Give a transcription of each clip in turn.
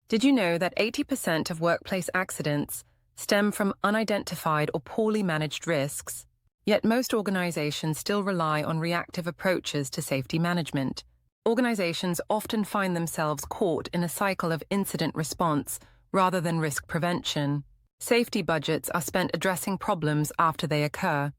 Did you know that 80% of workplace accidents stem from unidentified or poorly managed risks? Yet most organizations still rely on reactive approaches to safety management. Organizations often find themselves caught in a cycle of incident response rather than risk prevention. Safety budgets are spent addressing problems after they occur,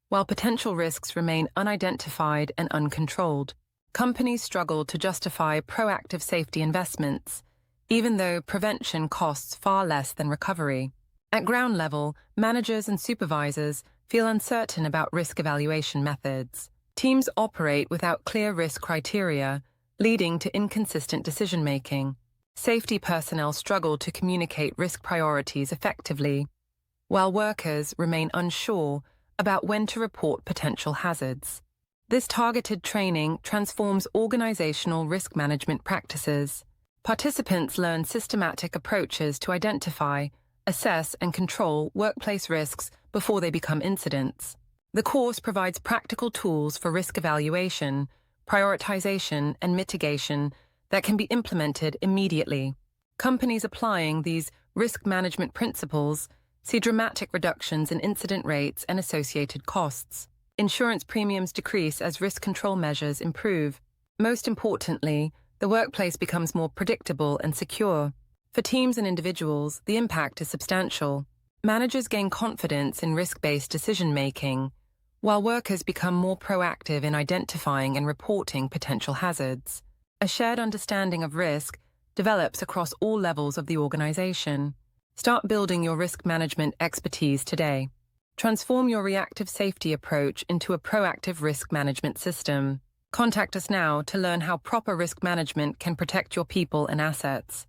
while potential risks remain unidentified and uncontrolled. Companies struggle to justify proactive safety investments, even though prevention costs far less than recovery. At ground level, managers and supervisors feel uncertain about risk evaluation methods. Teams operate without clear risk criteria, leading to inconsistent decision-making. Safety personnel struggle to communicate risk priorities effectively, while workers remain unsure about when to report potential hazards. This targeted training transforms organizational risk management practices. Participants learn systematic approaches to identify, assess, and control workplace risks before they become incidents. The course provides practical tools for risk evaluation, prioritization, and mitigation that can be implemented immediately. Companies applying these risk management principles see dramatic reductions in incident rates and associated costs. Insurance premiums decrease as risk control measures improve. Most importantly, the workplace becomes more predictable and secure. For teams and individuals, the impact is substantial. Managers gain confidence in risk-based decision-making, while workers become more proactive in identifying and reporting potential hazards. A shared understanding of risk develops across all levels of the organization. Start building your risk management expertise today. Transform your reactive safety approach into a proactive risk management system. Contact us now to learn how proper risk management can protect your people and assets.